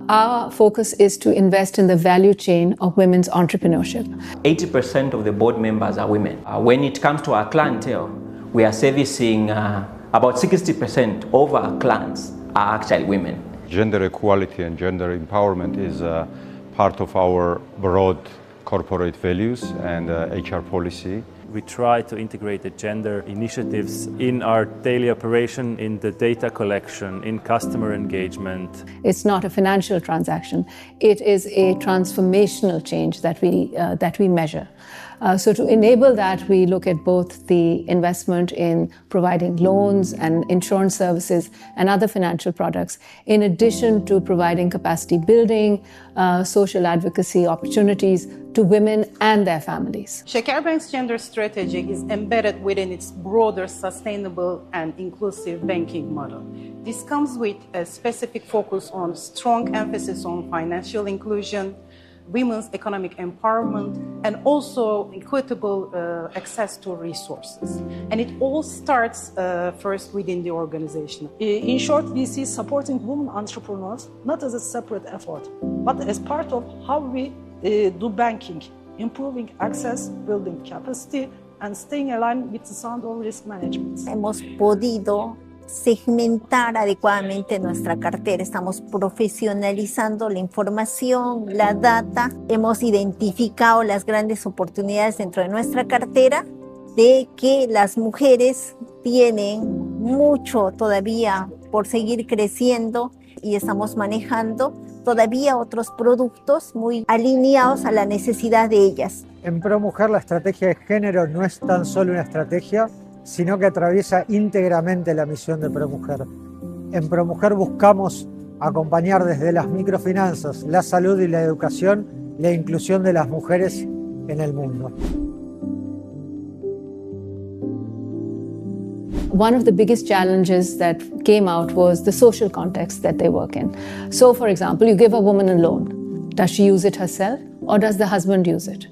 Our focus is to invest in the value chain of women's entrepreneurship. 80% of the board members are women. When it comes to our clientele, we are servicing about 60% of our clients are actually women. Gender equality and gender empowerment is part of our broad corporate values and HR policy. We try to integrate the gender initiatives in our daily operation, in the data collection, in customer engagement. It's not a financial transaction. It is a transformational change that we measure. So to enable that, we look at both the investment in providing loans and insurance services and other financial products, in addition to providing capacity building, social advocacy opportunities to women and their families. Şekerbank's gender strategy is embedded within its broader sustainable and inclusive banking model. This comes with a specific focus on strong emphasis on financial inclusion, women's economic empowerment, and also equitable access to resources. And it all starts first within the organization. In short, we see supporting women entrepreneurs not as a separate effort, but as part of how we do banking, improving access, building capacity, and staying aligned with the sound of risk management. Hemos podido segmentar adecuadamente nuestra cartera, estamos profesionalizando la información, la data, hemos identificado las grandes oportunidades dentro de nuestra cartera, de que las mujeres tienen mucho todavía por seguir creciendo y estamos manejando todavía otros productos muy alineados a la necesidad de ellas. En ProMujer la estrategia de género no es tan solo una estrategia, sino que atraviesa íntegramente la misión de ProMujer. En ProMujer buscamos acompañar desde las microfinanzas, la salud y la educación, la inclusión de las mujeres en el mundo. One of the biggest challenges that came out was the social context that they work in. So, for example, you give a woman a loan. Does she use it herself or does the husband use it?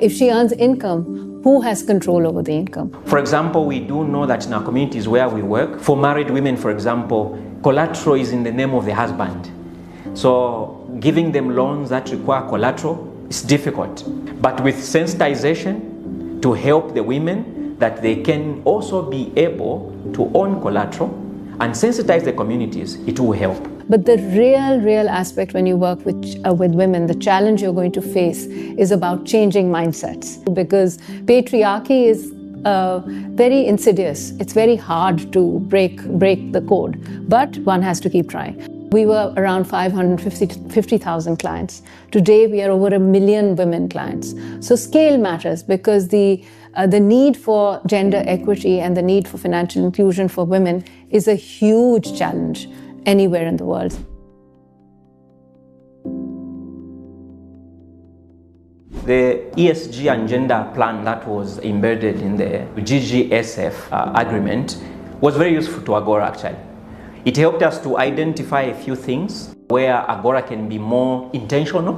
If she earns income, who has control over the income? For example, we do know that in our communities where we work, for married women, for example, collateral is in the name of the husband. So giving them loans that require collateral is difficult. But with sensitization to help the women that they can also be able to own collateral and sensitize the communities, it will help. But the real aspect when you work with women, the challenge you're going to face is about changing mindsets. Because patriarchy is very insidious. It's very hard to break the code, but one has to keep trying. We were around 550,000 clients. Today we are over 1 million women clients. So scale matters because the need for gender equity and the need for financial inclusion for women is a huge challenge anywhere in the world. The ESG and gender plan that was embedded in the GGSF agreement was very useful to Agora actually. It helped us to identify a few things where Agora can be more intentional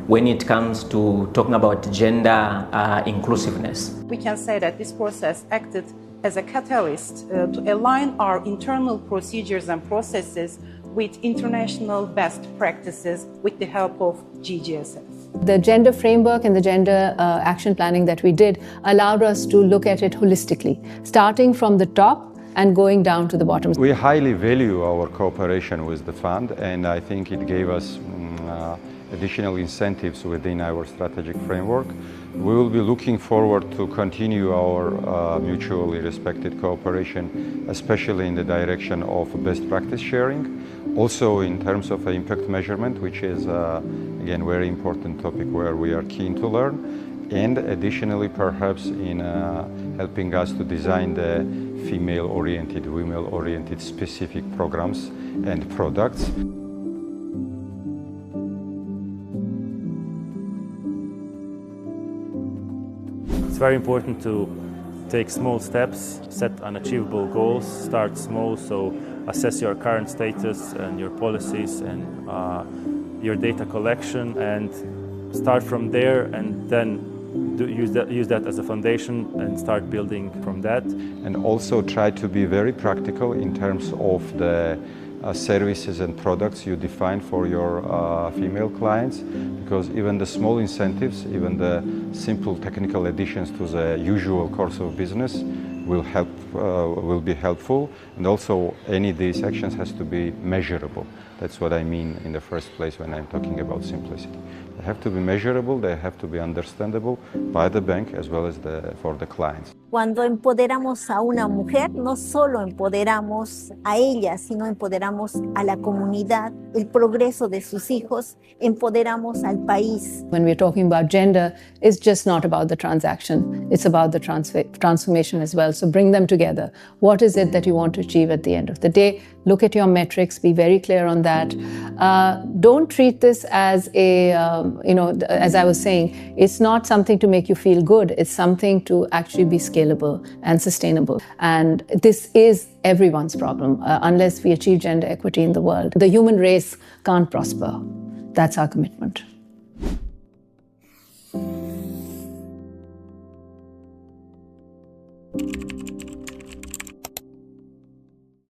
when it comes to talking about gender inclusiveness. We can say that this process acted as a catalyst to align our internal procedures and processes with international best practices with the help of GGSF. The gender framework and the gender action planning that we did allowed us to look at it holistically, starting from the top and going down to the bottom. We highly value our cooperation with the fund, and I think it gave us additional incentives within our strategic framework. We will be looking forward to continue our mutually respected cooperation, especially in the direction of best practice sharing. Also in terms of impact measurement, which is again very important topic where we are keen to learn. And additionally, perhaps in helping us to design the female-oriented, women-oriented specific programs and products. It's very important to take small steps, set unachievable goals, start small, so assess your current status and your policies and your data collection, and start from there, and then use that as a foundation and start building from that. And also try to be very practical in terms of the services and products you define for your female clients, because even the small incentives, even the simple technical additions to the usual course of business will be helpful, and also any of these actions has to be measurable. That's what I mean in the first place when I'm talking about simplicity. They have to be measurable, they have to be understandable by the bank as well as for the clients. Cuando empoderamos a una mujer, no solo empoderamos a ella, sino empoderamos a la comunidad, el progreso de sus hijos, empoderamos al país. When we're talking about gender, it's just not about the transaction, it's about the transformation as well. So bring them together. What is it that you want to achieve at the end of the day? Look at your metrics, be very clear on that. Don't treat this as a, as I was saying, it's not something to make you feel good, it's something to actually be scalable and sustainable. And this is everyone's problem. Unless we achieve gender equity in the world, the human race can't prosper. That's our commitment.